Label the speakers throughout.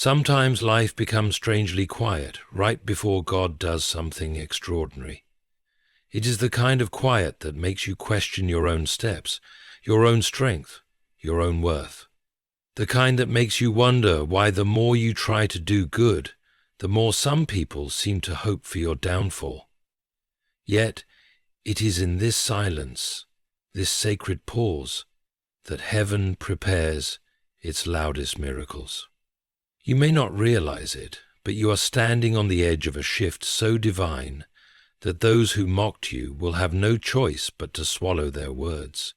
Speaker 1: Sometimes life becomes strangely quiet right before God does something extraordinary. It is the kind of quiet that makes you question your own steps, your own strength, your own worth. The kind that makes you wonder why the more you try to do good, the more some people seem to hope for your downfall. Yet, it is in this silence, this sacred pause, that heaven prepares its loudest miracles. You may not realize it, but you are standing on the edge of a shift so divine that those who mocked you will have no choice but to swallow their words.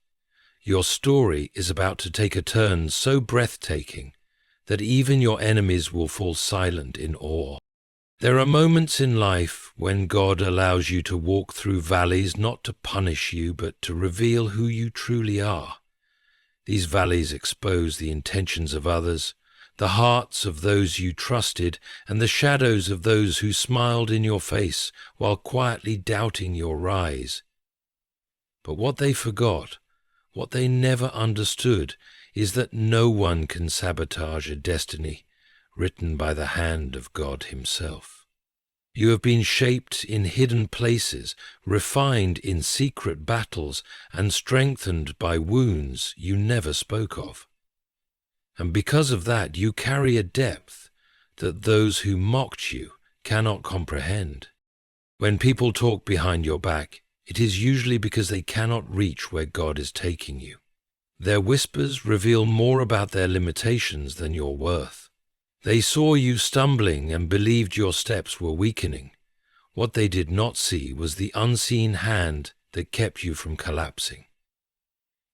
Speaker 1: Your story is about to take a turn so breathtaking that even your enemies will fall silent in awe. There are moments in life when God allows you to walk through valleys not to punish you but to reveal who you truly are. These valleys expose the intentions of others, the hearts of those you trusted, and the shadows of those who smiled in your face while quietly doubting your rise. But what they forgot, what they never understood, is that no one can sabotage a destiny written by the hand of God Himself. You have been shaped in hidden places, refined in secret battles, and strengthened by wounds you never spoke of. And because of that, you carry a depth that those who mocked you cannot comprehend. When people talk behind your back, it is usually because they cannot reach where God is taking you. Their whispers reveal more about their limitations than your worth. They saw you stumbling and believed your steps were weakening. What they did not see was the unseen hand that kept you from collapsing.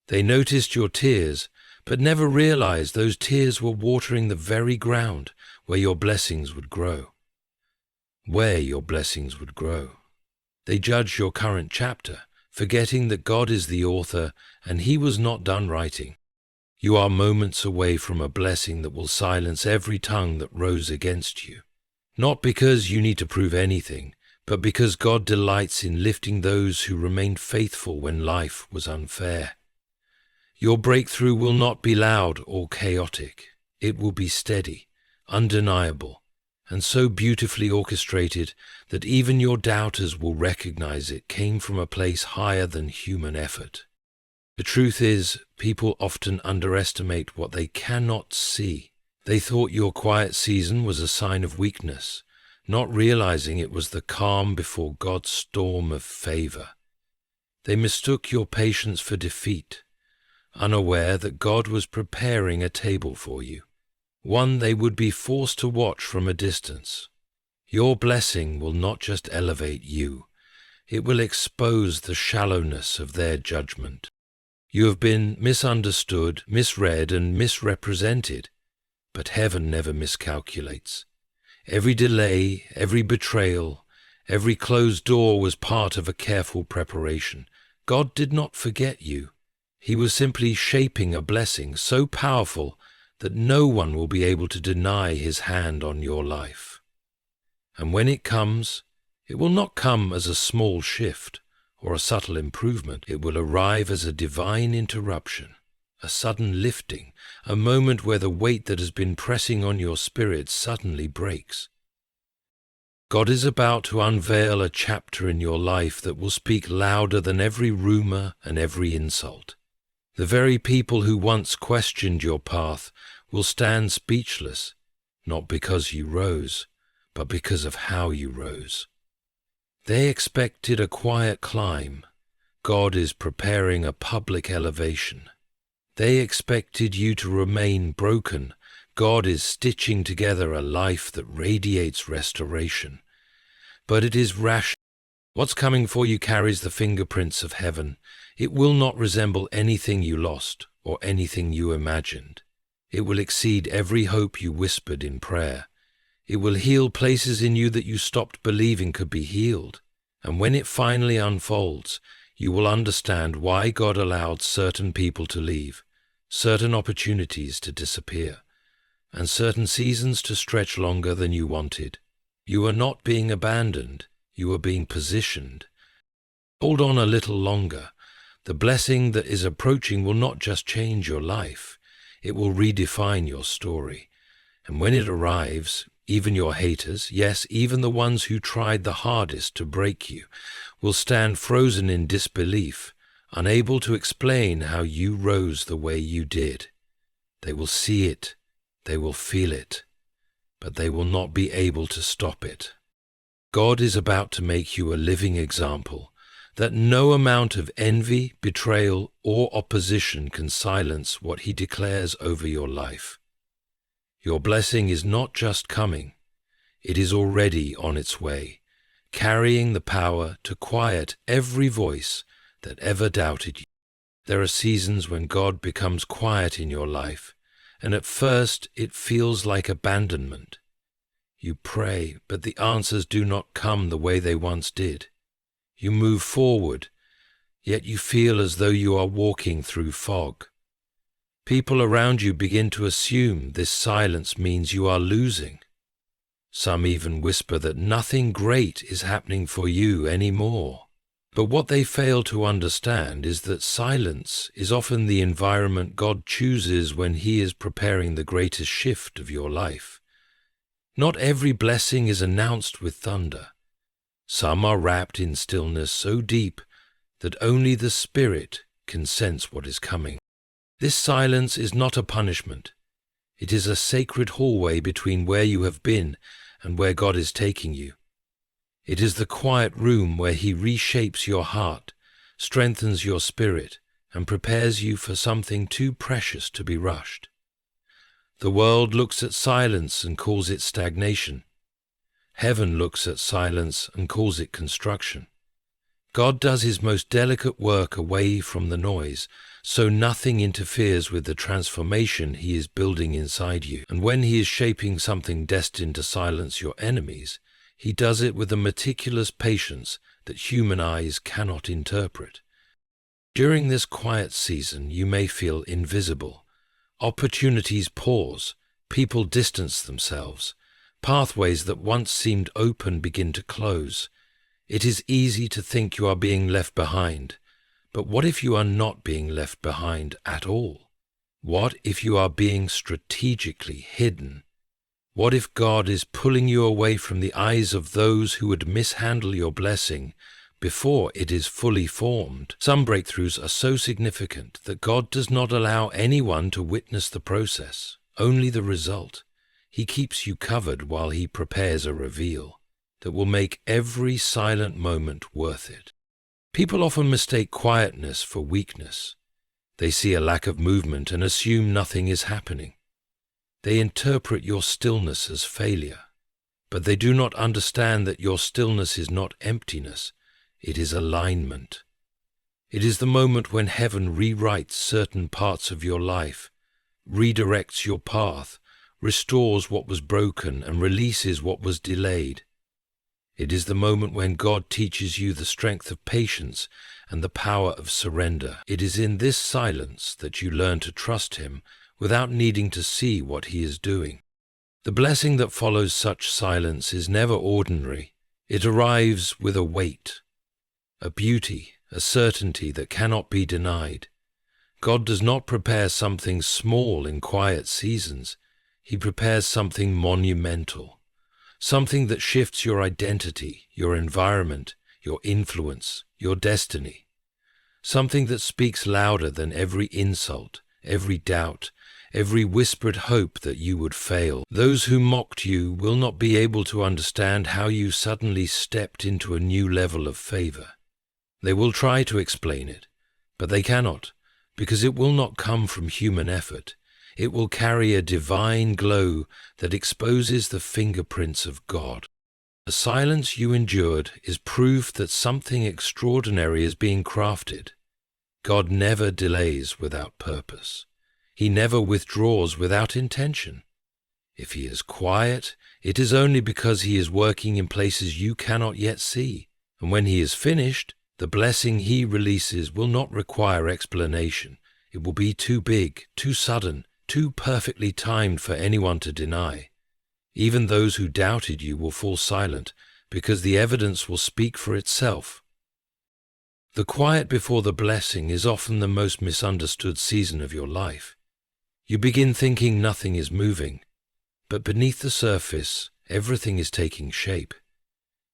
Speaker 1: They noticed your tears, but never realized those tears were watering the very ground where your blessings would grow. Where your blessings would grow. They judge your current chapter, forgetting that God is the author and He was not done writing. You are moments away from a blessing that will silence every tongue that rose against you. Not because you need to prove anything, but because God delights in lifting those who remained faithful when life was unfair. Your breakthrough will not be loud or chaotic. It will be steady, undeniable, and so beautifully orchestrated that even your doubters will recognize it came from a place higher than human effort. The truth is, people often underestimate what they cannot see. They thought your quiet season was a sign of weakness, not realizing it was the calm before God's storm of favor. They mistook your patience for defeat, unaware that God was preparing a table for you, one they would be forced to watch from a distance. Your blessing will not just elevate you, it will expose the shallowness of their judgment. You have been misunderstood, misread, and misrepresented, but heaven never miscalculates. Every delay, every betrayal, every closed door was part of a careful preparation. God did not forget you. He was simply shaping a blessing so powerful that no one will be able to deny His hand on your life. And when it comes, it will not come as a small shift or a subtle improvement. It will arrive as a divine interruption, a sudden lifting, a moment where the weight that has been pressing on your spirit suddenly breaks. God is about to unveil a chapter in your life that will speak louder than every rumor and every insult. The very people who once questioned your path will stand speechless, not because you rose, but because of how you rose. They expected a quiet climb. God is preparing a public elevation. They expected you to remain broken. God is stitching together a life that radiates restoration. But it is rash. What's coming for you carries the fingerprints of heaven. It will not resemble anything you lost or anything you imagined. It will exceed every hope you whispered in prayer. It will heal places in you that you stopped believing could be healed. And when it finally unfolds, you will understand why God allowed certain people to leave, certain opportunities to disappear, and certain seasons to stretch longer than you wanted. You are not being abandoned, you are being positioned. Hold on a little longer. The blessing that is approaching will not just change your life, it will redefine your story. And when it arrives, even your haters, yes, even the ones who tried the hardest to break you, will stand frozen in disbelief, unable to explain how you rose the way you did. They will see it, they will feel it, but they will not be able to stop it. God is about to make you a living example that no amount of envy, betrayal, or opposition can silence what He declares over your life. Your blessing is not just coming, it is already on its way, carrying the power to quiet every voice that ever doubted you. There are seasons when God becomes quiet in your life, and at first it feels like abandonment. You pray, but the answers do not come the way they once did. You move forward, yet you feel as though you are walking through fog. People around you begin to assume this silence means you are losing. Some even whisper that nothing great is happening for you anymore. But what they fail to understand is that silence is often the environment God chooses when He is preparing the greatest shift of your life. Not every blessing is announced with thunder. Some are wrapped in stillness so deep that only the Spirit can sense what is coming. This silence is not a punishment. It is a sacred hallway between where you have been and where God is taking you. It is the quiet room where He reshapes your heart, strengthens your spirit, and prepares you for something too precious to be rushed. The world looks at silence and calls it stagnation. Heaven looks at silence and calls it construction. God does His most delicate work away from the noise, so nothing interferes with the transformation He is building inside you. And when He is shaping something destined to silence your enemies, He does it with a meticulous patience that human eyes cannot interpret. During this quiet season, you may feel invisible. Opportunities pause, people distance themselves, pathways that once seemed open begin to close. It is easy to think you are being left behind, but what if you are not being left behind at all? What if you are being strategically hidden? What if God is pulling you away from the eyes of those who would mishandle your blessing before it is fully formed? Some breakthroughs are so significant that God does not allow anyone to witness the process, only the result. He keeps you covered while He prepares a reveal that will make every silent moment worth it. People often mistake quietness for weakness. They see a lack of movement and assume nothing is happening. They interpret your stillness as failure, but they do not understand that your stillness is not emptiness, it is alignment. It is the moment when heaven rewrites certain parts of your life, redirects your path, restores what was broken, and releases what was delayed. It is the moment when God teaches you the strength of patience and the power of surrender. It is in this silence that you learn to trust Him without needing to see what He is doing. The blessing that follows such silence is never ordinary. It arrives with a weight, a beauty, a certainty that cannot be denied. God does not prepare something small in quiet seasons. He prepares something monumental, something that shifts your identity, your environment, your influence, your destiny, something that speaks louder than every insult, every doubt, every whispered hope that you would fail. Those who mocked you will not be able to understand how you suddenly stepped into a new level of favor. They will try to explain it, but they cannot, because it will not come from human effort. It will carry a divine glow that exposes the fingerprints of God. The silence you endured is proof that something extraordinary is being crafted. God never delays without purpose. He never withdraws without intention. If He is quiet, it is only because He is working in places you cannot yet see. And when He is finished, the blessing He releases will not require explanation. It will be too big, too sudden, too perfectly timed for anyone to deny. Even those who doubted you will fall silent, because the evidence will speak for itself. The quiet before the blessing is often the most misunderstood season of your life. You begin thinking nothing is moving, But beneath the surface, everything is taking shape.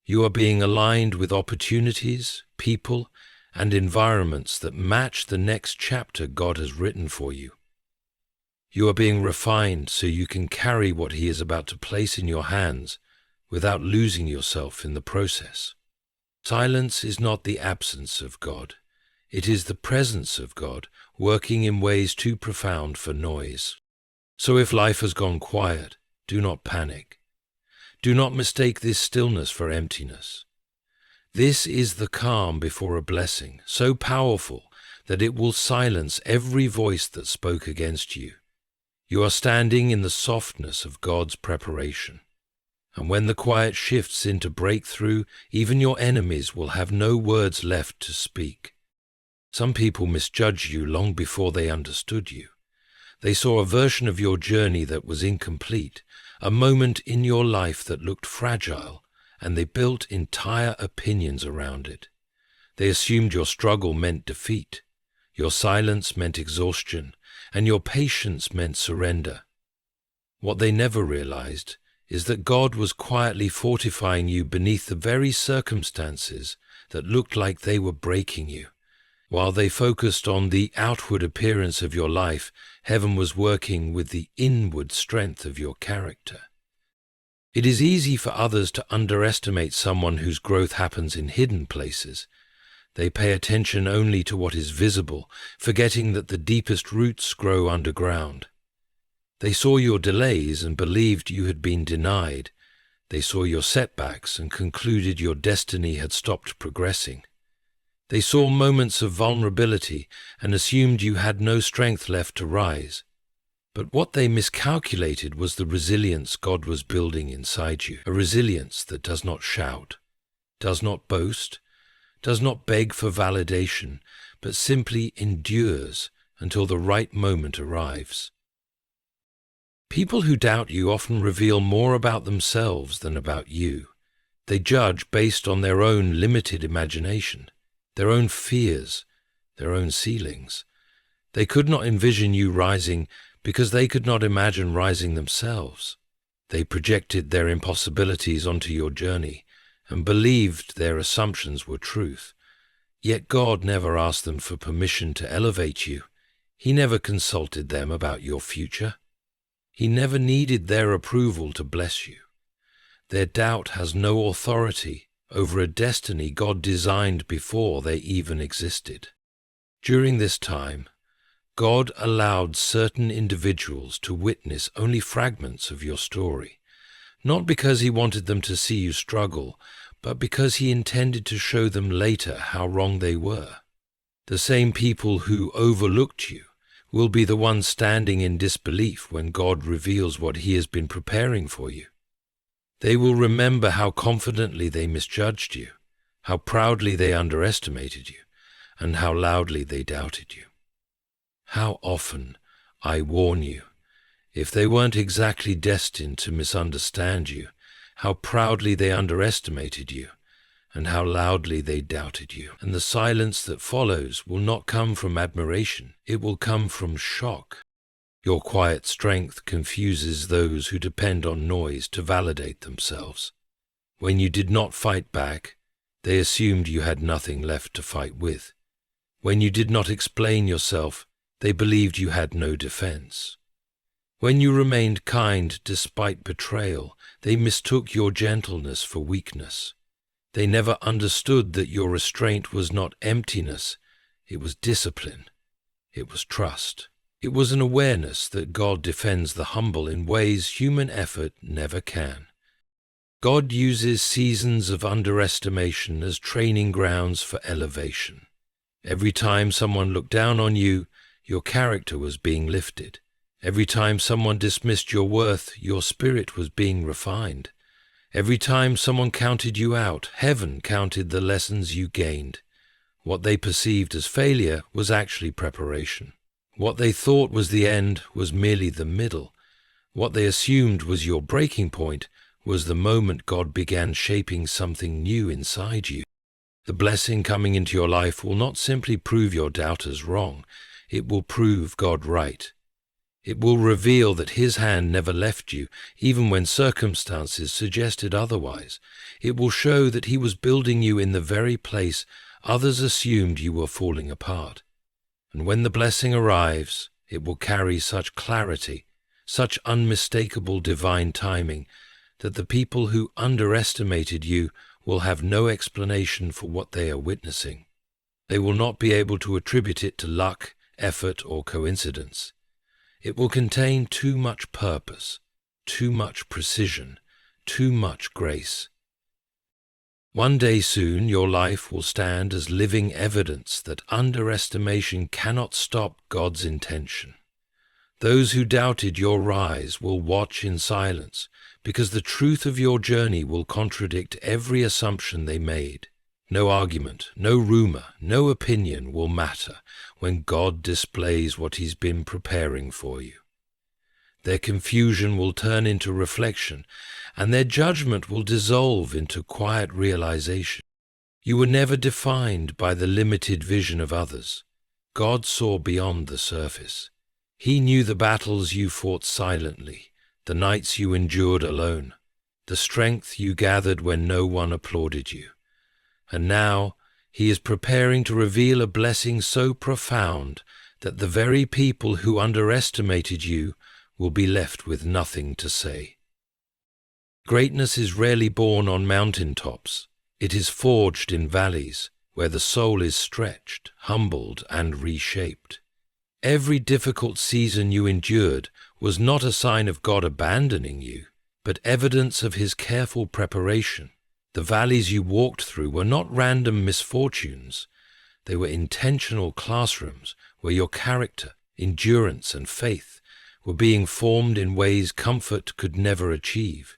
Speaker 1: You are being aligned with opportunities, people, and environments that match the next chapter God has written for you. You are being refined so you can carry what He is about to place in your hands without losing yourself in the process. Silence is not the absence of God. It is the presence of God working in ways too profound for noise. So if life has gone quiet, do not panic. Do not mistake this stillness for emptiness. This is the calm before a blessing, so powerful that it will silence every voice that spoke against you. You are standing in the softness of God's preparation. And when the quiet shifts into breakthrough, even your enemies will have no words left to speak. Some people misjudged you long before they understood you. They saw a version of your journey that was incomplete, a moment in your life that looked fragile, and they built entire opinions around it. They assumed your struggle meant defeat, your silence meant exhaustion, and your patience meant surrender. What they never realized is that God was quietly fortifying you beneath the very circumstances that looked like they were breaking you. While they focused on the outward appearance of your life, heaven was working with the inward strength of your character. It is easy for others to underestimate someone whose growth happens in hidden places. They pay attention only to what is visible, forgetting that the deepest roots grow underground. They saw your delays and believed you had been denied. They saw your setbacks and concluded your destiny had stopped progressing. They saw moments of vulnerability and assumed you had no strength left to rise. But what they miscalculated was the resilience God was building inside you, a resilience that does not shout, does not boast, does not beg for validation, but simply endures until the right moment arrives. People who doubt you often reveal more about themselves than about you. They judge based on their own limited imagination, their own fears, their own ceilings. They could not envision you rising because they could not imagine rising themselves. They projected their impossibilities onto your journey and believed their assumptions were truth. Yet God never asked them for permission to elevate you. He never consulted them about your future. He never needed their approval to bless you. Their doubt has no authority over a destiny God designed before they even existed. During this time, God allowed certain individuals to witness only fragments of your story, not because He wanted them to see you struggle, but because He intended to show them later how wrong they were. The same people who overlooked you will be the ones standing in disbelief when God reveals what He has been preparing for you. They will remember how confidently they misjudged you, how proudly they underestimated you, and how loudly they doubted you. How often, I warn you, if they weren't exactly destined to misunderstand you, how proudly they underestimated you, and how loudly they doubted you. And the silence that follows will not come from admiration, it will come from shock. Your quiet strength confuses those who depend on noise to validate themselves. When you did not fight back, they assumed you had nothing left to fight with. When you did not explain yourself, they believed you had no defense. When you remained kind despite betrayal, they mistook your gentleness for weakness. They never understood that your restraint was not emptiness, it was discipline, it was trust. It was an awareness that God defends the humble in ways human effort never can. God uses seasons of underestimation as training grounds for elevation. Every time someone looked down on you, your character was being lifted. Every time someone dismissed your worth, your spirit was being refined. Every time someone counted you out, heaven counted the lessons you gained. What they perceived as failure was actually preparation. What they thought was the end was merely the middle. What they assumed was your breaking point was the moment God began shaping something new inside you. The blessing coming into your life will not simply prove your doubters wrong, it will prove God right. It will reveal that His hand never left you, even when circumstances suggested otherwise. It will show that He was building you in the very place others assumed you were falling apart. And when the blessing arrives, it will carry such clarity, such unmistakable divine timing, that the people who underestimated you will have no explanation for what they are witnessing. They will not be able to attribute it to luck, effort, or coincidence. It will contain too much purpose, too much precision, too much grace. One day soon your life will stand as living evidence that underestimation cannot stop God's intention. Those who doubted your rise will watch in silence, because the truth of your journey will contradict every assumption they made. No argument, no rumor, no opinion will matter when God displays what He's been preparing for you. Their confusion will turn into reflection, and their judgment will dissolve into quiet realization. You were never defined by the limited vision of others. God saw beyond the surface. He knew the battles you fought silently, the nights you endured alone, the strength you gathered when no one applauded you. And now He is preparing to reveal a blessing so profound that the very people who underestimated you will be left with nothing to say. Greatness is rarely born on mountaintops. It is forged in valleys, where the soul is stretched, humbled, and reshaped. Every difficult season you endured was not a sign of God abandoning you, but evidence of His careful preparation. The valleys you walked through were not random misfortunes. They were intentional classrooms where your character, endurance, and faith were being formed in ways comfort could never achieve.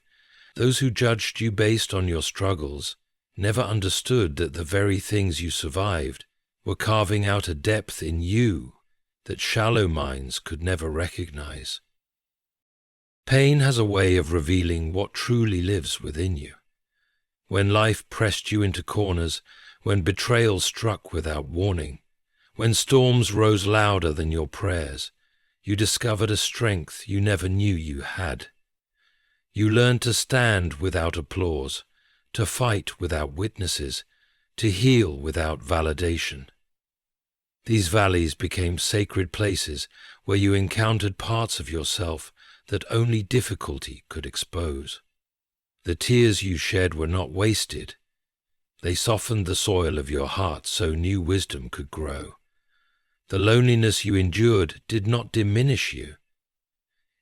Speaker 1: Those who judged you based on your struggles never understood that the very things you survived were carving out a depth in you that shallow minds could never recognize. Pain has a way of revealing what truly lives within you. When life pressed you into corners, when betrayal struck without warning, when storms rose louder than your prayers, you discovered a strength you never knew you had. You learned to stand without applause, to fight without witnesses, to heal without validation. These valleys became sacred places where you encountered parts of yourself that only difficulty could expose. The tears you shed were not wasted. They softened the soil of your heart so new wisdom could grow. The loneliness you endured did not diminish you.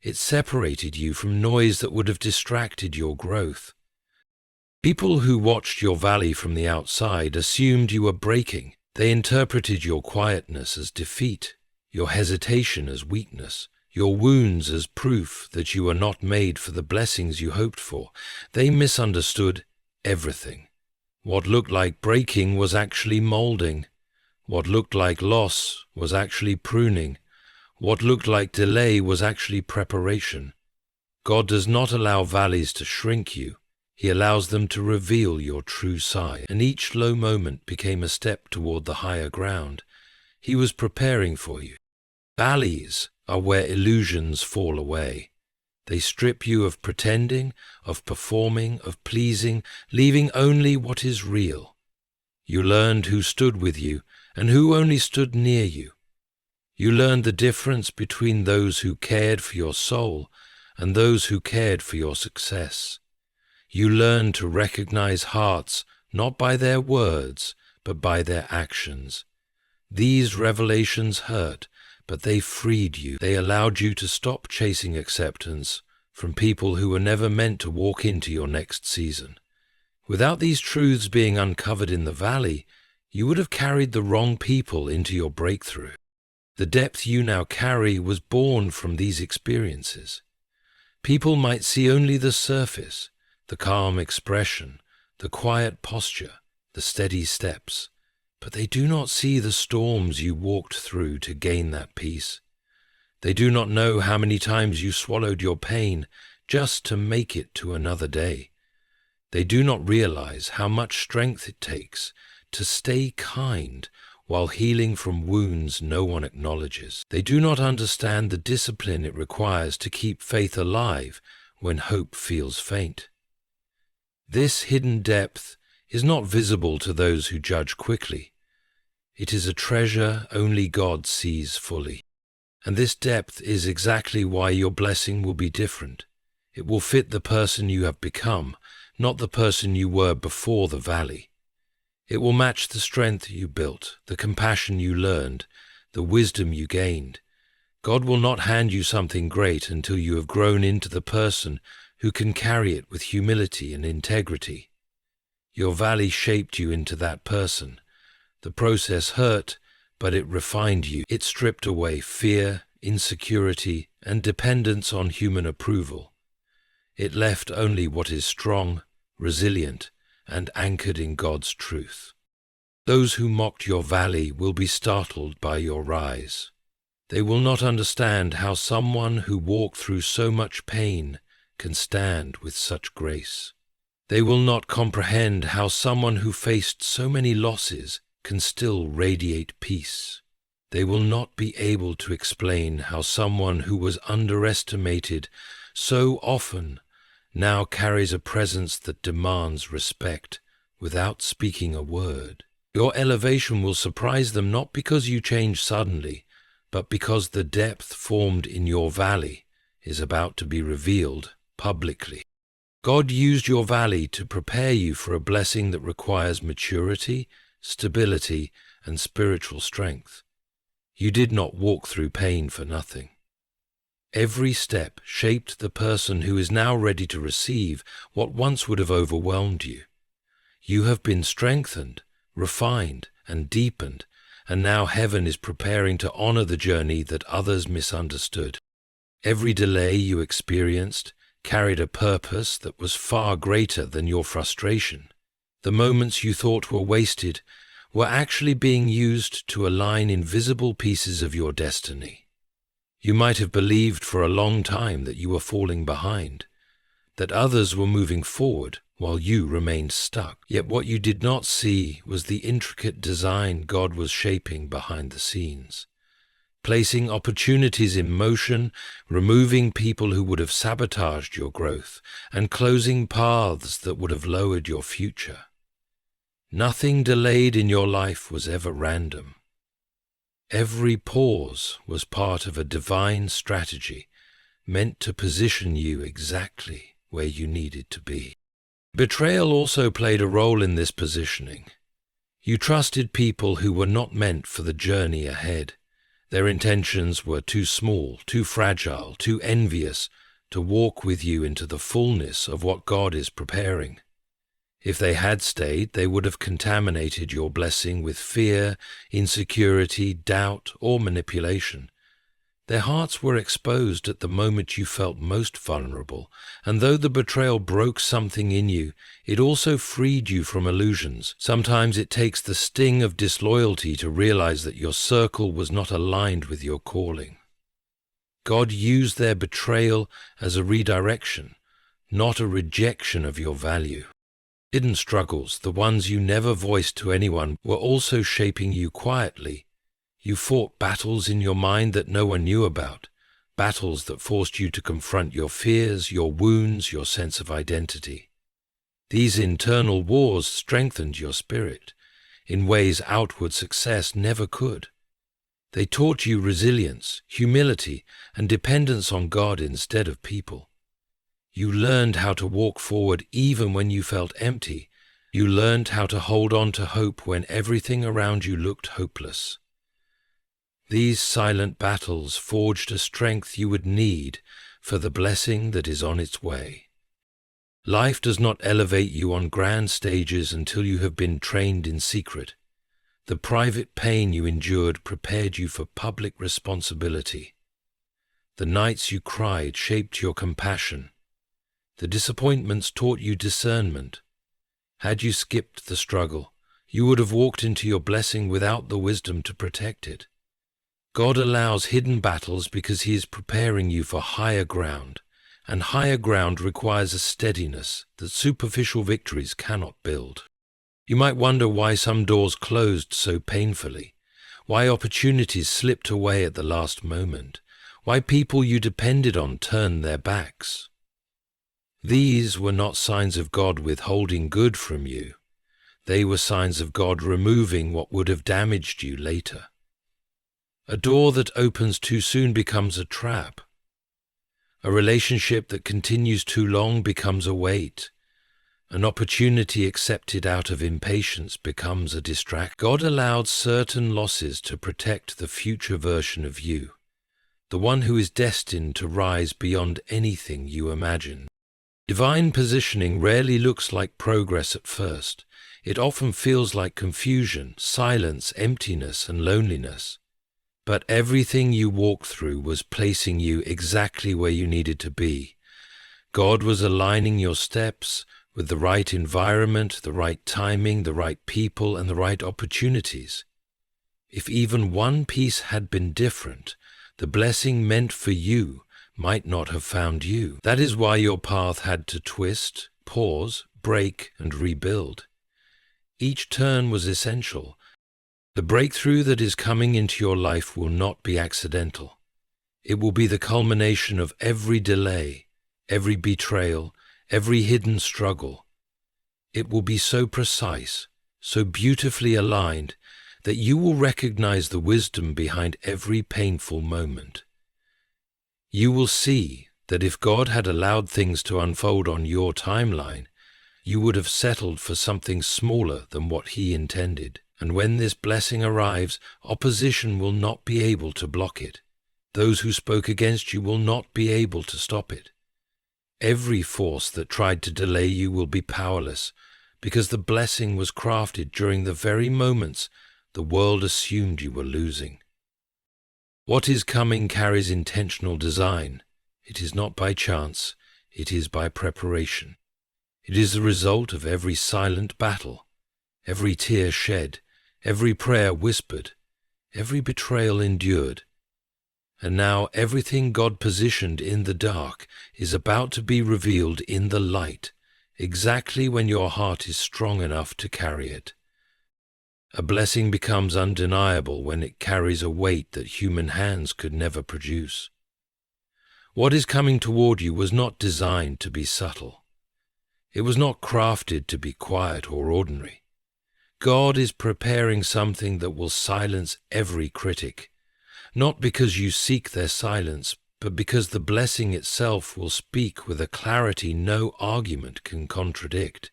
Speaker 1: It separated you from noise that would have distracted your growth. People who watched your valley from the outside assumed you were breaking. They interpreted your quietness as defeat, your hesitation as weakness, your wounds as proof that you were not made for the blessings you hoped for. They misunderstood everything. What looked like breaking was actually molding. What looked like loss was actually pruning. What looked like delay was actually preparation. God does not allow valleys to shrink you. He allows them to reveal your true side, and each low moment became a step toward the higher ground. He was preparing for you. Valleys are where illusions fall away. They strip you of pretending, of performing, of pleasing, leaving only what is real. You learned who stood with you and who only stood near you. You learned the difference between those who cared for your soul and those who cared for your success. You learned to recognize hearts not by their words, but by their actions. These revelations hurt, but they freed you. They allowed you to stop chasing acceptance from people who were never meant to walk into your next season. Without these truths being uncovered in the valley, you would have carried the wrong people into your breakthrough. The depth you now carry was born from these experiences. People might see only the surface, the calm expression, the quiet posture, the steady steps, but they do not see the storms you walked through to gain that peace. They do not know how many times you swallowed your pain just to make it to another day. They do not realize how much strength it takes to stay kind while healing from wounds no one acknowledges. They do not understand the discipline it requires to keep faith alive when hope feels faint. This hidden depth is not visible to those who judge quickly. It is a treasure only God sees fully. And this depth is exactly why your blessing will be different. It will fit the person you have become, not the person you were before the valley. It will match the strength you built, the compassion you learned, the wisdom you gained. God will not hand you something great until you have grown into the person who can carry it with humility and integrity. Your valley shaped you into that person. The process hurt, but it refined you. It stripped away fear, insecurity, and dependence on human approval. It left only what is strong, resilient, and anchored in God's truth. Those who mocked your valley will be startled by your rise. They will not understand how someone who walked through so much pain can stand with such grace. They will not comprehend how someone who faced so many losses can still radiate peace. They will not be able to explain how someone who was underestimated so often now carries a presence that demands respect without speaking a word. Your elevation will surprise them not because you change suddenly, but because the depth formed in your valley is about to be revealed publicly. God used your valley to prepare you for a blessing that requires maturity, stability, and spiritual strength. You did not walk through pain for nothing. Every step shaped the person who is now ready to receive what once would have overwhelmed you. You have been strengthened, refined, and deepened, and now heaven is preparing to honor the journey that others misunderstood. Every delay you experienced carried a purpose that was far greater than your frustration. The moments you thought were wasted were actually being used to align invisible pieces of your destiny. You might have believed for a long time that you were falling behind, that others were moving forward while you remained stuck. Yet what you did not see was the intricate design God was shaping behind the scenes, placing opportunities in motion, removing people who would have sabotaged your growth, and closing paths that would have lowered your future. Nothing delayed in your life was ever random. Every pause was part of a divine strategy meant to position you exactly where you needed to be. Betrayal also played a role in this positioning. You trusted people who were not meant for the journey ahead. Their intentions were too small, too fragile, too envious to walk with you into the fullness of what God is preparing. If they had stayed, they would have contaminated your blessing with fear, insecurity, doubt, or manipulation. Their hearts were exposed at the moment you felt most vulnerable, and though the betrayal broke something in you, it also freed you from illusions. Sometimes it takes the sting of disloyalty to realize that your circle was not aligned with your calling. God used their betrayal as a redirection, not a rejection of your value. Hidden struggles, the ones you never voiced to anyone, were also shaping you quietly. You fought battles in your mind that no one knew about, battles that forced you to confront your fears, your wounds, your sense of identity. These internal wars strengthened your spirit in ways outward success never could. They taught you resilience, humility, and dependence on God instead of people. You learned how to walk forward even when you felt empty. You learned how to hold on to hope when everything around you looked hopeless. These silent battles forged a strength you would need for the blessing that is on its way. Life does not elevate you on grand stages until you have been trained in secret. The private pain you endured prepared you for public responsibility. The nights you cried shaped your compassion. The disappointments taught you discernment. Had you skipped the struggle, you would have walked into your blessing without the wisdom to protect it. God allows hidden battles because He is preparing you for higher ground, and higher ground requires a steadiness that superficial victories cannot build. You might wonder why some doors closed so painfully. why opportunities slipped away at the last moment, why people you depended on turned their backs. These were not signs of God withholding good from you. They were signs of God removing what would have damaged you later. A door that opens too soon becomes a trap. A relationship that continues too long becomes a weight. An opportunity accepted out of impatience becomes a distraction. God allowed certain losses to protect the future version of you, the one who is destined to rise beyond anything you imagine. Divine positioning rarely looks like progress at first. It often feels like confusion, silence, emptiness, and loneliness. But everything you walked through was placing you exactly where you needed to be. God was aligning your steps with the right environment, the right timing, the right people, and the right opportunities. If even one piece had been different, the blessing meant for you might not have found you. That is why your path had to twist, pause, break, and rebuild. Each turn was essential. The breakthrough that is coming into your life will not be accidental. It will be the culmination of every delay, every betrayal, every hidden struggle. It will be so precise, so beautifully aligned, that you will recognize the wisdom behind every painful moment. You will see that if God had allowed things to unfold on your timeline, you would have settled for something smaller than what He intended. And when this blessing arrives, opposition will not be able to block it. Those who spoke against you will not be able to stop it. Every force that tried to delay you will be powerless, because the blessing was crafted during the very moments the world assumed you were losing. What is coming carries intentional design. It is not by chance, it is by preparation. It is the result of every silent battle, every tear shed, every prayer whispered, every betrayal endured. And now everything God positioned in the dark is about to be revealed in the light, exactly when your heart is strong enough to carry it. A blessing becomes undeniable when it carries a weight that human hands could never produce. What is coming toward you was not designed to be subtle. It was not crafted to be quiet or ordinary. God is preparing something that will silence every critic, not because you seek their silence, but because the blessing itself will speak with a clarity no argument can contradict.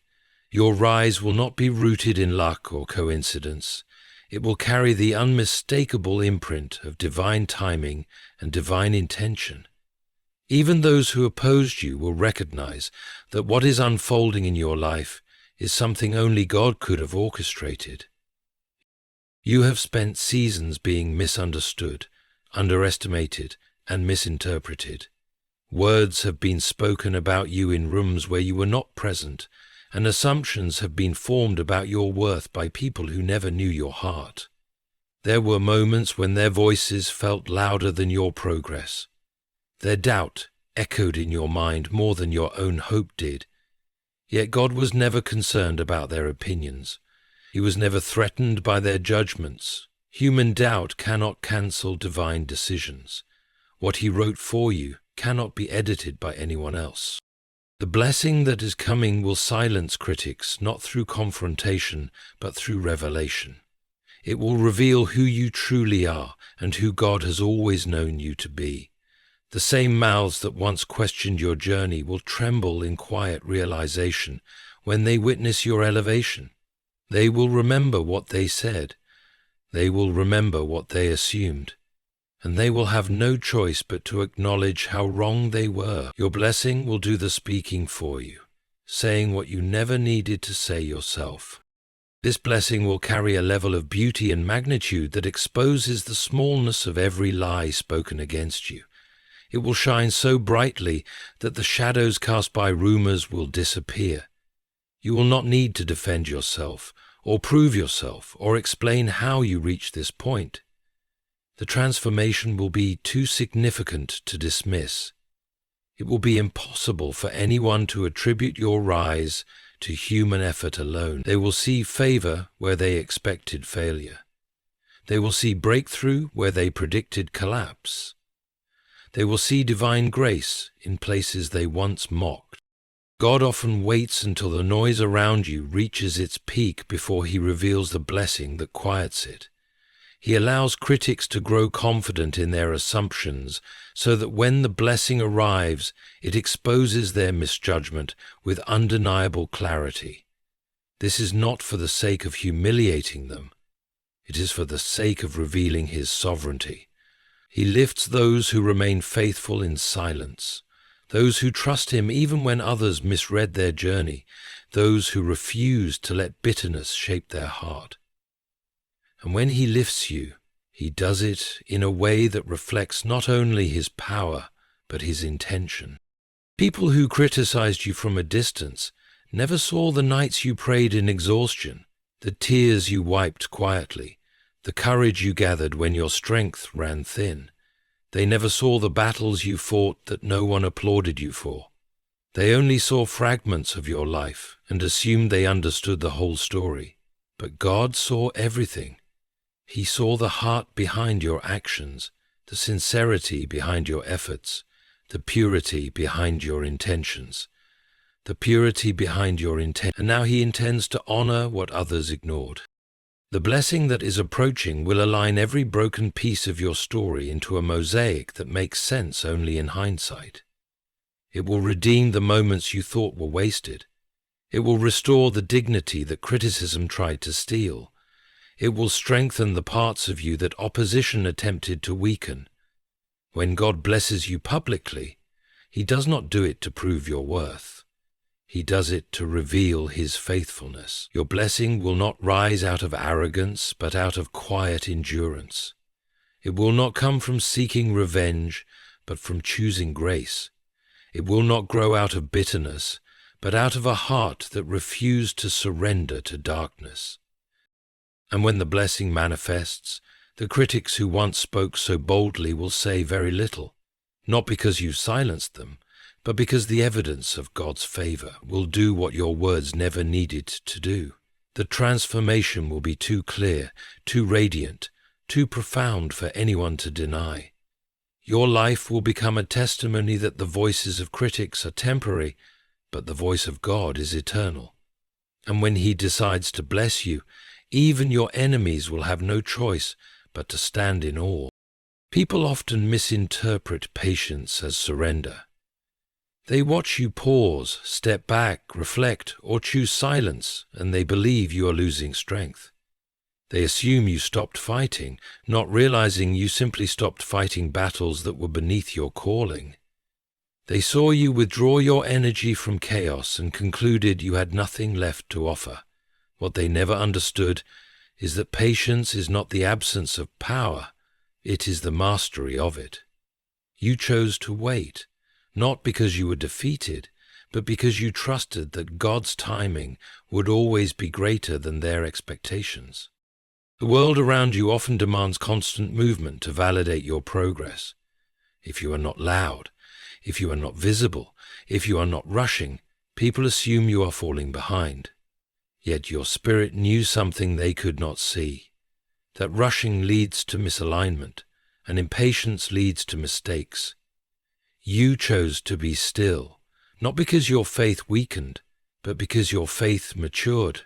Speaker 1: Your rise will not be rooted in luck or coincidence. It will carry the unmistakable imprint of divine timing and divine intention. Even those who opposed you will recognize that what is unfolding in your life is something only God could have orchestrated. You have spent seasons being misunderstood, underestimated, and misinterpreted. Words have been spoken about you in rooms where you were not present, and assumptions have been formed about your worth by people who never knew your heart. There were moments when their voices felt louder than your progress. Their doubt echoed in your mind more than your own hope did. Yet God was never concerned about their opinions. He was never threatened by their judgments. Human doubt cannot cancel divine decisions. What He wrote for you cannot be edited by anyone else. The blessing that is coming will silence critics, not through confrontation, but through revelation. It will reveal who you truly are and who God has always known you to be. The same mouths that once questioned your journey will tremble in quiet realization when they witness your elevation. They will remember what they said. They will remember what they assumed. And they will have no choice but to acknowledge how wrong they were. Your blessing will do the speaking for you, saying what you never needed to say yourself. This blessing will carry a level of beauty and magnitude that exposes the smallness of every lie spoken against you. It will shine so brightly that the shadows cast by rumors will disappear. You will not need to defend yourself, or prove yourself, or explain how you reached this point. The transformation will be too significant to dismiss. It will be impossible for anyone to attribute your rise to human effort alone. They will see favor where they expected failure. They will see breakthrough where they predicted collapse. They will see divine grace in places they once mocked. God often waits until the noise around you reaches its peak before he reveals the blessing that quiets it. He allows critics to grow confident in their assumptions so that when the blessing arrives, it exposes their misjudgment with undeniable clarity. This is not for the sake of humiliating them. It is for the sake of revealing his sovereignty. He lifts those who remain faithful in silence, those who trust him even when others misread their journey, those who refuse to let bitterness shape their heart. And when he lifts you, he does it in a way that reflects not only his power, but his intention. People who criticized you from a distance never saw the nights you prayed in exhaustion, the tears you wiped quietly, the courage you gathered when your strength ran thin. They never saw the battles you fought that no one applauded you for. They only saw fragments of your life and assumed they understood the whole story. But God saw everything. He saw the heart behind your actions, the sincerity behind your efforts, the purity behind your intentions. And now he intends to honor what others ignored. The blessing that is approaching will align every broken piece of your story into a mosaic that makes sense only in hindsight. It will redeem the moments you thought were wasted. It will restore the dignity that criticism tried to steal. It will strengthen the parts of you that opposition attempted to weaken. When God blesses you publicly, he does not do it to prove your worth. He does it to reveal his faithfulness. Your blessing will not rise out of arrogance, but out of quiet endurance. It will not come from seeking revenge, but from choosing grace. It will not grow out of bitterness, but out of a heart that refused to surrender to darkness. And when the blessing manifests, the critics who once spoke so boldly will say very little, not because you silenced them, but because the evidence of God's favor will do what your words never needed to do. The transformation will be too clear, too radiant, too profound for anyone to deny. Your life will become a testimony that the voices of critics are temporary, but the voice of God is eternal. And when he decides to bless you, even your enemies will have no choice but to stand in awe. People often misinterpret patience as surrender. They watch you pause, step back, reflect, or choose silence, and they believe you are losing strength. They assume you stopped fighting, not realizing you simply stopped fighting battles that were beneath your calling. They saw you withdraw your energy from chaos and concluded you had nothing left to offer. What they never understood is that patience is not the absence of power, it is the mastery of it. You chose to wait, not because you were defeated, but because you trusted that God's timing would always be greater than their expectations. The world around you often demands constant movement to validate your progress. If you are not loud, if you are not visible, if you are not rushing, people assume you are falling behind. Yet your spirit knew something they could not see, that rushing leads to misalignment, and impatience leads to mistakes. You chose to be still, not because your faith weakened, but because your faith matured.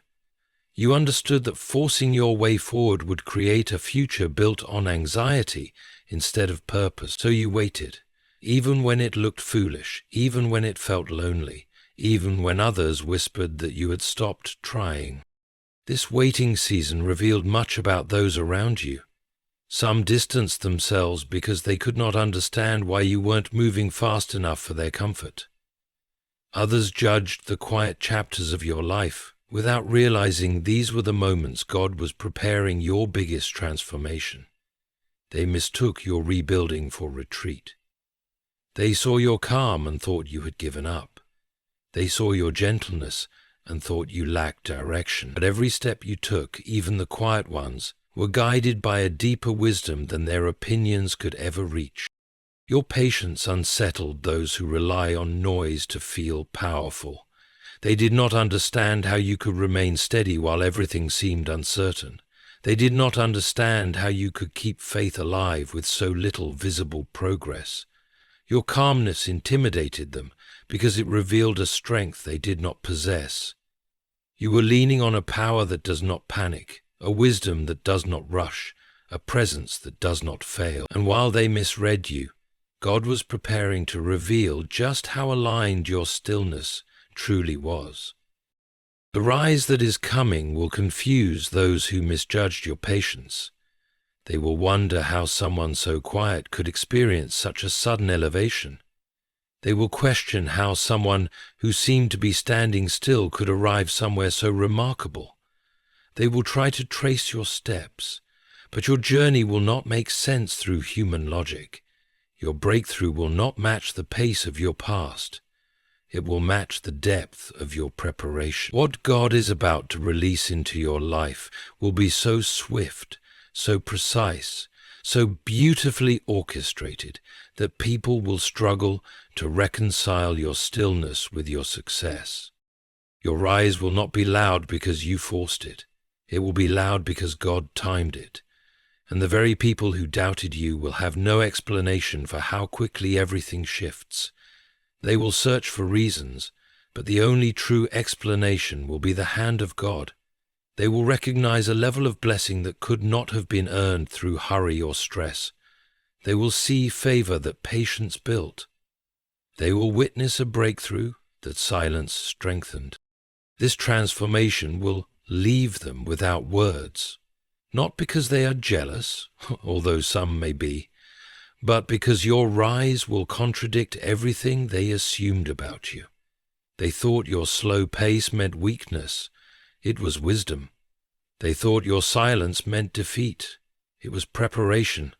Speaker 1: You understood that forcing your way forward would create a future built on anxiety instead of purpose, so you waited, even when it looked foolish, even when it felt lonely, even when others whispered that you had stopped trying. This waiting season revealed much about those around you. Some distanced themselves because they could not understand why you weren't moving fast enough for their comfort. Others judged the quiet chapters of your life without realizing these were the moments God was preparing your biggest transformation. They mistook your rebuilding for retreat. They saw your calm and thought you had given up. They saw your gentleness and thought you lacked direction. But every step you took, even the quiet ones, were guided by a deeper wisdom than their opinions could ever reach. Your patience unsettled those who rely on noise to feel powerful. They did not understand how you could remain steady while everything seemed uncertain. They did not understand how you could keep faith alive with so little visible progress. Your calmness intimidated them because it revealed a strength they did not possess. You were leaning on a power that does not panic, a wisdom that does not rush, a presence that does not fail. And while they misread you, God was preparing to reveal just how aligned your stillness truly was. The rise that is coming will confuse those who misjudged your patience. They will wonder how someone so quiet could experience such a sudden elevation. They will question how someone who seemed to be standing still could arrive somewhere so remarkable. They will try to trace your steps, but your journey will not make sense through human logic. Your breakthrough will not match the pace of your past. It will match the depth of your preparation. What God is about to release into your life will be so swift, so precise, so beautifully orchestrated that people will struggle to reconcile your stillness with your success. Your rise will not be loud because you forced it. It will be loud because God timed it. And the very people who doubted you will have no explanation for how quickly everything shifts. They will search for reasons, but the only true explanation will be the hand of God. They will recognize a level of blessing that could not have been earned through hurry or stress. They will see favor that patience built. They will witness a breakthrough that silence strengthened. This transformation will leave them without words, not because they are jealous, although some may be, but because your rise will contradict everything they assumed about you. They thought your slow pace meant weakness. It was wisdom. They thought your silence meant defeat. It was preparation.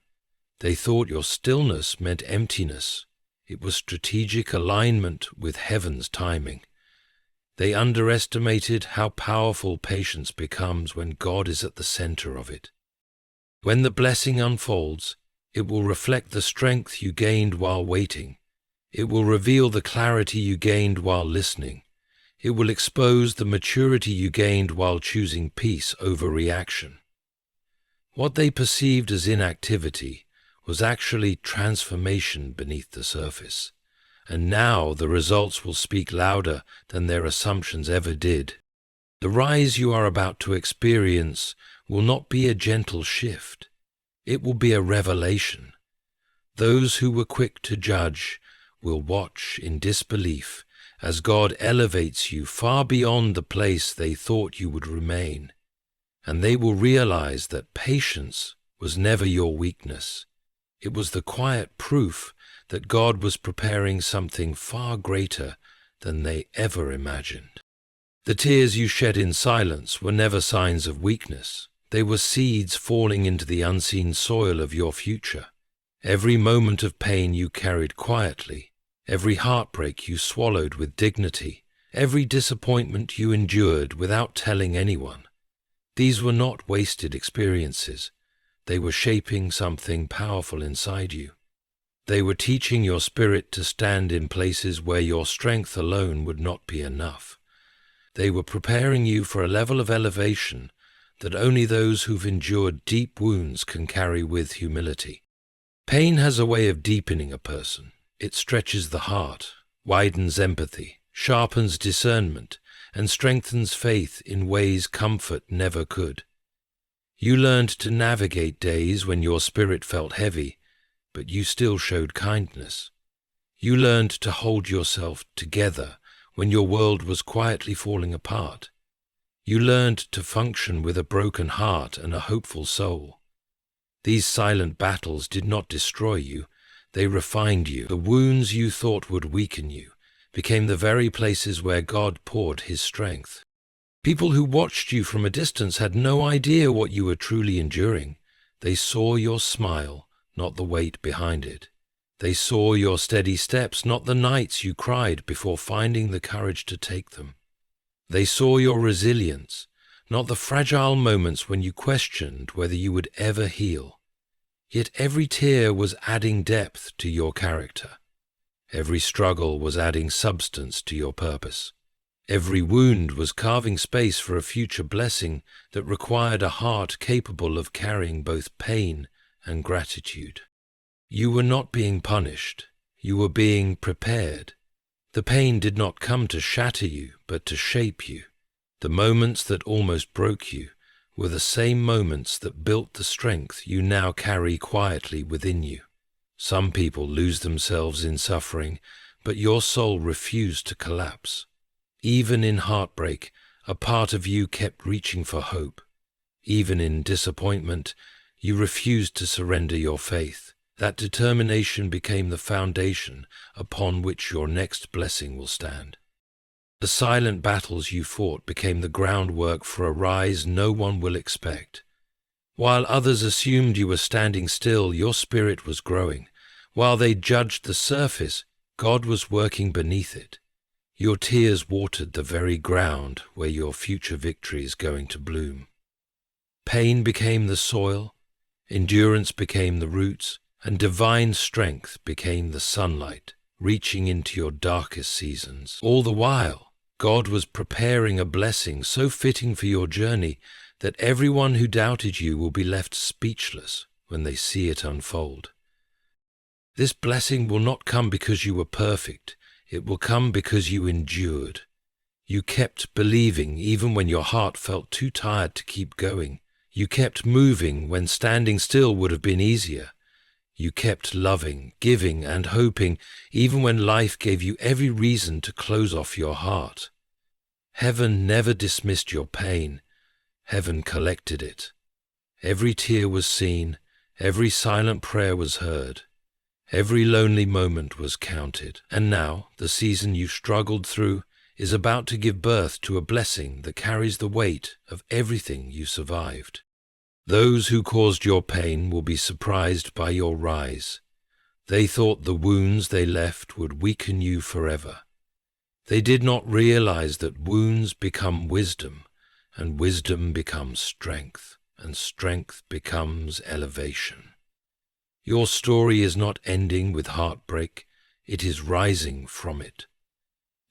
Speaker 1: They thought your stillness meant emptiness. It was strategic alignment with heaven's timing. They underestimated how powerful patience becomes when God is at the center of it. When the blessing unfolds, it will reflect the strength you gained while waiting. It will reveal the clarity you gained while listening. It will expose the maturity you gained while choosing peace over reaction. What they perceived as inactivity was actually transformation beneath the surface. And now the results will speak louder than their assumptions ever did. The rise you are about to experience will not be a gentle shift. It will be a revelation. Those who were quick to judge will watch in disbelief as God elevates you far beyond the place they thought you would remain. And they will realize that patience was never your weakness. It was the quiet proof that God was preparing something far greater than they ever imagined. The tears you shed in silence were never signs of weakness. They were seeds falling into the unseen soil of your future. Every moment of pain you carried quietly, every heartbreak you swallowed with dignity, every disappointment you endured without telling anyone. These were not wasted experiences. They were shaping something powerful inside you. They were teaching your spirit to stand in places where your strength alone would not be enough. They were preparing you for a level of elevation that only those who've endured deep wounds can carry with humility. Pain has a way of deepening a person. It stretches the heart, widens empathy, sharpens discernment, and strengthens faith in ways comfort never could. You learned to navigate days when your spirit felt heavy, but you still showed kindness. You learned to hold yourself together when your world was quietly falling apart. You learned to function with a broken heart and a hopeful soul. These silent battles did not destroy you, they refined you. The wounds you thought would weaken you became the very places where God poured His strength. People who watched you from a distance had no idea what you were truly enduring. They saw your smile, not the weight behind it. They saw your steady steps, not the nights you cried before finding the courage to take them. They saw your resilience, not the fragile moments when you questioned whether you would ever heal. Yet every tear was adding depth to your character. Every struggle was adding substance to your purpose. Every wound was carving space for a future blessing that required a heart capable of carrying both pain and gratitude. You were not being punished, you were being prepared. The pain did not come to shatter you, but to shape you. The moments that almost broke you were the same moments that built the strength you now carry quietly within you. Some people lose themselves in suffering, but your soul refused to collapse. Even in heartbreak, a part of you kept reaching for hope. Even in disappointment, you refused to surrender your faith. That determination became the foundation upon which your next blessing will stand. The silent battles you fought became the groundwork for a rise no one will expect. While others assumed you were standing still, your spirit was growing. While they judged the surface, God was working beneath it. Your tears watered the very ground where your future victory is going to bloom. Pain became the soil, endurance became the roots, and divine strength became the sunlight, reaching into your darkest seasons. All the while, God was preparing a blessing so fitting for your journey that everyone who doubted you will be left speechless when they see it unfold. This blessing will not come because you were perfect. It will come because you endured. You kept believing even when your heart felt too tired to keep going. You kept moving when standing still would have been easier. You kept loving, giving, and hoping even when life gave you every reason to close off your heart. Heaven never dismissed your pain. Heaven collected it. Every tear was seen. Every silent prayer was heard. Every lonely moment was counted. And now, the season you struggled through is about to give birth to a blessing that carries the weight of everything you survived. Those who caused your pain will be surprised by your rise. They thought the wounds they left would weaken you forever. They did not realize that wounds become wisdom, and wisdom becomes strength, and strength becomes elevation. Your story is not ending with heartbreak, it is rising from it.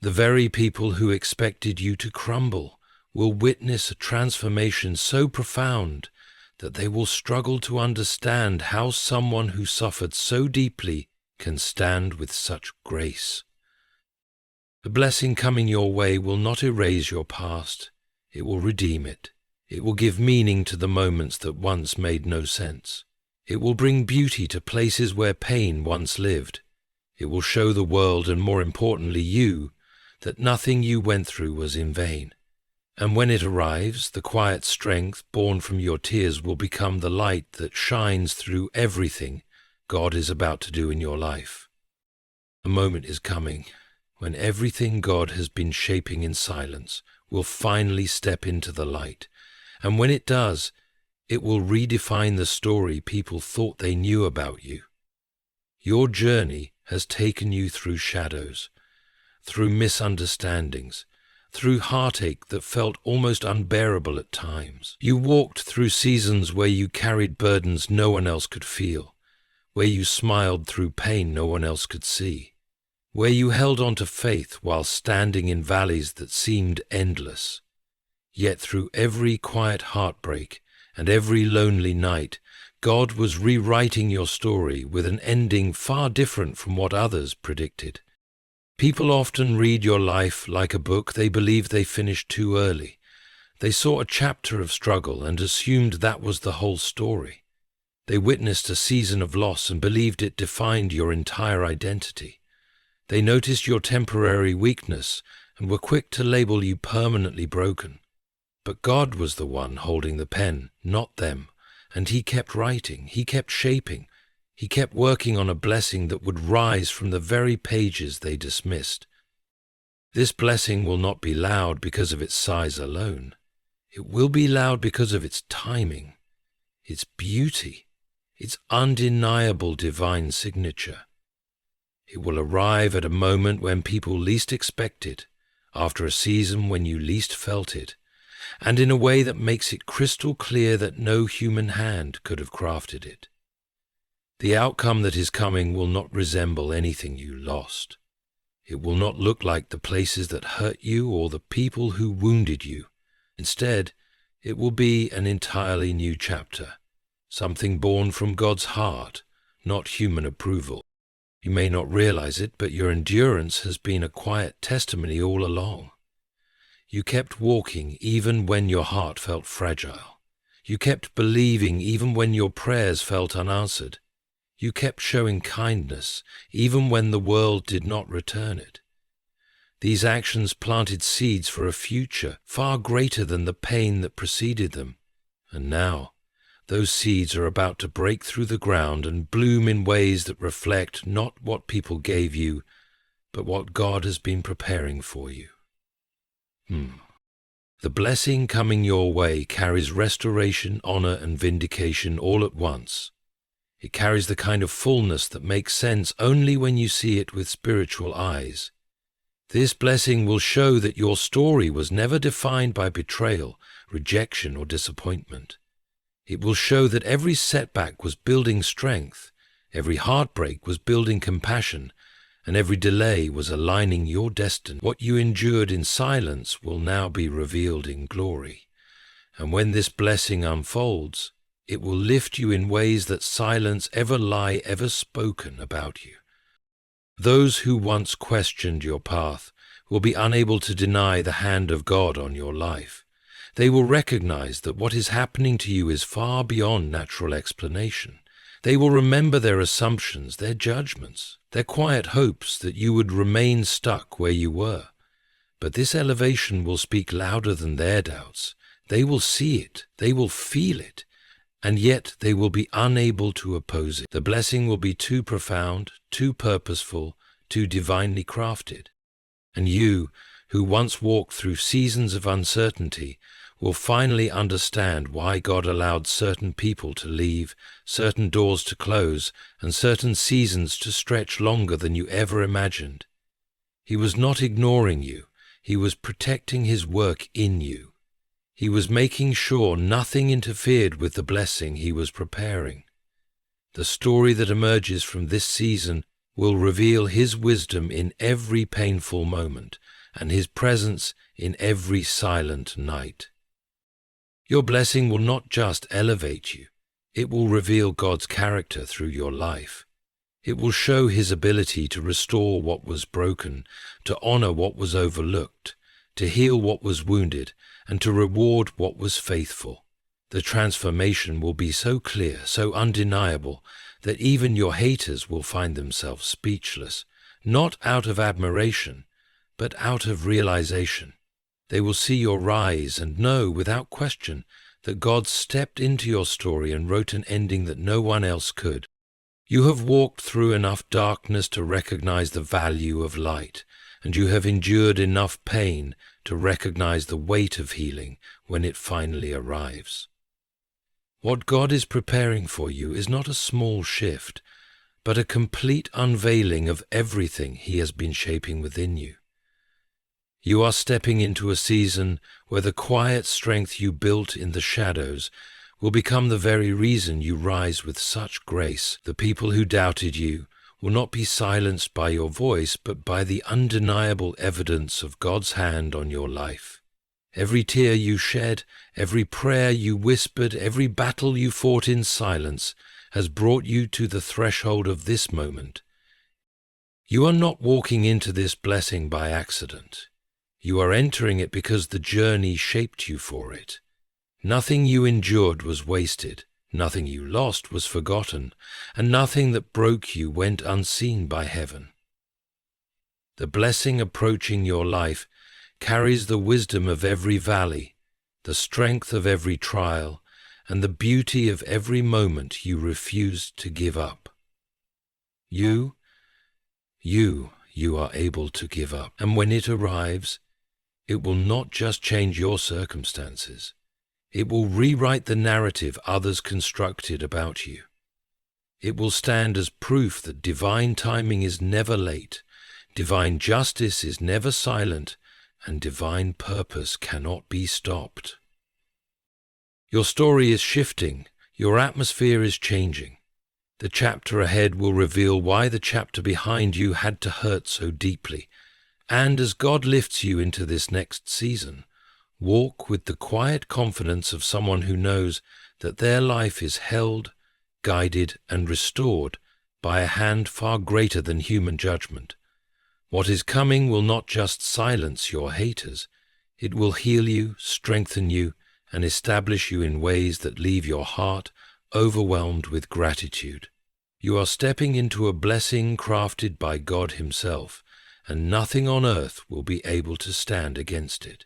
Speaker 1: The very people who expected you to crumble will witness a transformation so profound that they will struggle to understand how someone who suffered so deeply can stand with such grace. The blessing coming your way will not erase your past, it will redeem it. It will give meaning to the moments that once made no sense. It will bring beauty to places where pain once lived. It will show the world, and more importantly you, that nothing you went through was in vain. And when it arrives, the quiet strength born from your tears will become the light that shines through everything God is about to do in your life. A moment is coming when everything God has been shaping in silence will finally step into the light. And when it does, it will redefine the story people thought they knew about you. Your journey has taken you through shadows, through misunderstandings, through heartache that felt almost unbearable at times. You walked through seasons where you carried burdens no one else could feel, where you smiled through pain no one else could see, where you held on to faith while standing in valleys that seemed endless. Yet through every quiet heartbreak and every lonely night, God was rewriting your story with an ending far different from what others predicted. People often read your life like a book they believe they finished too early. They saw a chapter of struggle and assumed that was the whole story. They witnessed a season of loss and believed it defined your entire identity. They noticed your temporary weakness and were quick to label you permanently broken. But God was the one holding the pen, not them, and He kept writing, He kept shaping. He kept working on a blessing that would rise from the very pages they dismissed. This blessing will not be loud because of its size alone. It will be loud because of its timing, its beauty, its undeniable divine signature. It will arrive at a moment when people least expect it, after a season when you least felt it, and in a way that makes it crystal clear that no human hand could have crafted it. The outcome that is coming will not resemble anything you lost. It will not look like the places that hurt you or the people who wounded you. Instead, it will be an entirely new chapter, something born from God's heart, not human approval. You may not realize it, but your endurance has been a quiet testimony all along. You kept walking even when your heart felt fragile. You kept believing even when your prayers felt unanswered. You kept showing kindness even when the world did not return it. These actions planted seeds for a future far greater than the pain that preceded them. And now, those seeds are about to break through the ground and bloom in ways that reflect not what people gave you, but what God has been preparing for you. The blessing coming your way carries restoration, honor, and vindication all at once. It carries the kind of fullness that makes sense only when you see it with spiritual eyes. This blessing will show that your story was never defined by betrayal, rejection, or disappointment. It will show that every setback was building strength, every heartbreak was building compassion, and every delay was aligning your destiny. What you endured in silence will now be revealed in glory. And when this blessing unfolds, it will lift you in ways that silence ever spoken about you. Those who once questioned your path will be unable to deny the hand of God on your life. They will recognize that what is happening to you is far beyond natural explanation. They will remember their assumptions, their judgments, their quiet hopes that you would remain stuck where you were. But this elevation will speak louder than their doubts. They will see it, they will feel it, and yet they will be unable to oppose it. The blessing will be too profound, too purposeful, too divinely crafted. And you, who once walked through seasons of uncertainty, will finally understand why God allowed certain people to leave, certain doors to close, and certain seasons to stretch longer than you ever imagined. He was not ignoring you. He was protecting His work in you. He was making sure nothing interfered with the blessing He was preparing. The story that emerges from this season will reveal His wisdom in every painful moment and His presence in every silent night. Your blessing will not just elevate you, it will reveal God's character through your life. It will show His ability to restore what was broken, to honor what was overlooked, to heal what was wounded, and to reward what was faithful. The transformation will be so clear, so undeniable, that even your haters will find themselves speechless, not out of admiration, but out of realization. They will see your rise and know without question that God stepped into your story and wrote an ending that no one else could. You have walked through enough darkness to recognize the value of light, and you have endured enough pain to recognize the weight of healing when it finally arrives. What God is preparing for you is not a small shift, but a complete unveiling of everything He has been shaping within you. You are stepping into a season where the quiet strength you built in the shadows will become the very reason you rise with such grace. The people who doubted you will not be silenced by your voice, but by the undeniable evidence of God's hand on your life. Every tear you shed, every prayer you whispered, every battle you fought in silence has brought you to the threshold of this moment. You are not walking into this blessing by accident. You are entering it because the journey shaped you for it. Nothing you endured was wasted, nothing you lost was forgotten, and nothing that broke you went unseen by heaven. The blessing approaching your life carries the wisdom of every valley, the strength of every trial, and the beauty of every moment you refused to give up. You are able to give up, and when it arrives, it will not just change your circumstances. It will rewrite the narrative others constructed about you. It will stand as proof that divine timing is never late, divine justice is never silent, and divine purpose cannot be stopped. Your story is shifting, your atmosphere is changing. The chapter ahead will reveal why the chapter behind you had to hurt so deeply, And as God lifts you into this next season, walk with the quiet confidence of someone who knows that their life is held, guided, and restored by a hand far greater than human judgment. What is coming will not just silence your haters, it will heal you, strengthen you, and establish you in ways that leave your heart overwhelmed with gratitude. You are stepping into a blessing crafted by God Himself, and nothing on earth will be able to stand against it.